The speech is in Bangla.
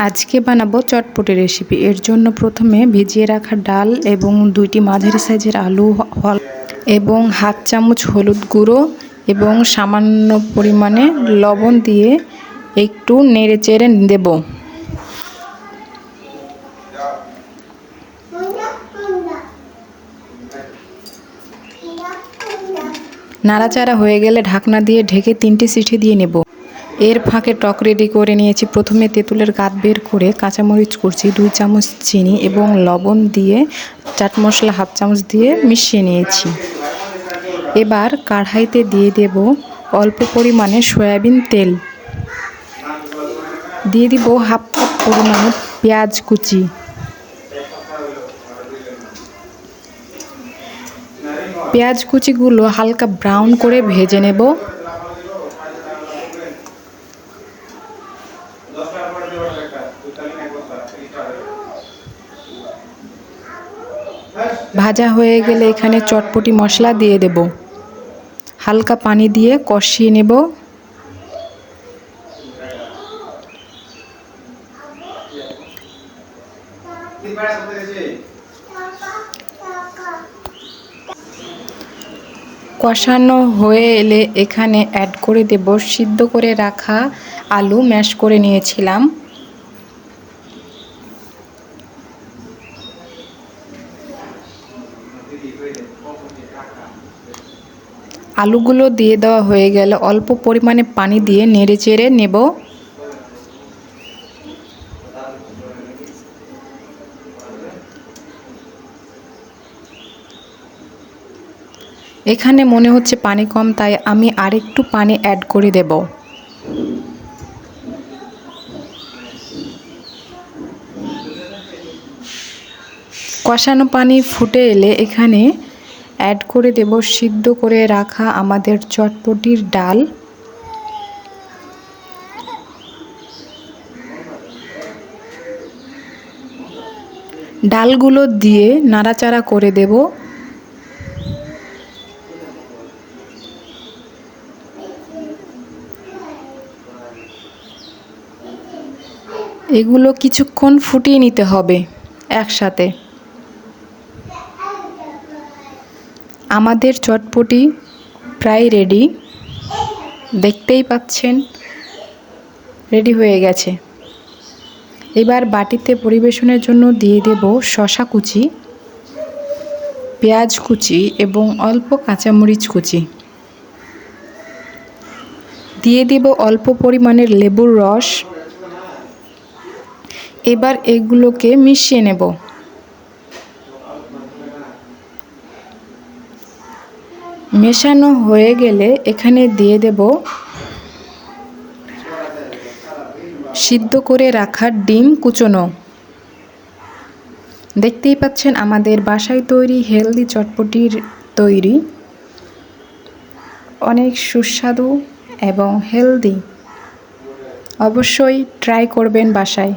আজকে বানাবো চটপটি রেসিপি। এর জন্য প্রথমে ভিজিয়ে রাখা ডাল এবং 2টি মাঝারি সাইজের আলু এবং হাফ চামচ হলুদ গুঁড়ো এবং সামান্য পরিমাণে লবণ দিয়ে একটু নেড়ে চেড়ে দেব। নাড়াচাড়া হয়ে গেলে ঢাকনা দিয়ে ঢেকে 3টি সিটি দিয়ে নেব। এর ফাঁকে টক রেডি করে নিয়েছি। প্রথমে তেঁতুলের গাদ বের করে কাঁচামরিচ কুচি, 2 চামচ চিনি এবং লবণ দিয়ে চাট মশলা হাফ চামচ দিয়ে মিশিয়ে নিয়েছি। এবার কড়াইতে দিয়ে দেব অল্প পরিমাণে সয়াবিন তেল, দিয়ে দিব হাফ কাপ পরিমাণে পেঁয়াজ কুচি, পেঁয়াজ কুচিগুলো হালকা ব্রাউন করে ভেজে নেব। ভাজা হয়ে গেলে এখানে চটপটি মশলা দিয়ে দেব। হালকা পানি দিয়ে কষিয়ে নেব। কষানো হয়ে এলে এখানে অ্যাড করে দেব সিদ্ধ করে রাখা আলু, ম্যাশ করে নিয়েছিলাম। আলুগুলো দিয়ে দেওয়া হয়ে গেলে অল্প পরিমাণে পানি দিয়ে নেড়ে চেড়ে নেব। এখানে মনে হচ্ছে পানি কম, তাই আমি আরেকটু পানি অ্যাড করে দেব। কষানো পানি ফুটে এলে এখানে অ্যাড করে দেব সিদ্ধ করে রাখা আমাদের চটপটির ডাল। ডালগুলো দিয়ে নাড়াচাড়া করে দেব। এগুলো কিছুক্ষণ ফুটিয়ে নিতে হবে একসাথে। আমাদের চটপটি প্রায় রেডি, দেখতেই পাচ্ছেন রেডি হয়ে গেছে। এবার বাটিতে পরিবেশনের জন্য দিয়ে দেব শসা কুচি, পেঁয়াজ কুচি এবং অল্প কাঁচামরিচ কুচি। দিয়ে দেব অল্প পরিমাণের লেবুর রস। এবার এগুলোকে মিশিয়ে নেব। মেশানো হয়ে গেলে এখানে দিয়ে দেব সিদ্ধ করে রাখা ডিম কুচনো। দেখতেই পাচ্ছেন আমাদের বাসায় তৈরি হেলদি চটপটির তৈরি, অনেক সুস্বাদু এবং হেলদি। অবশ্যই ট্রাই করবেন বাসায়।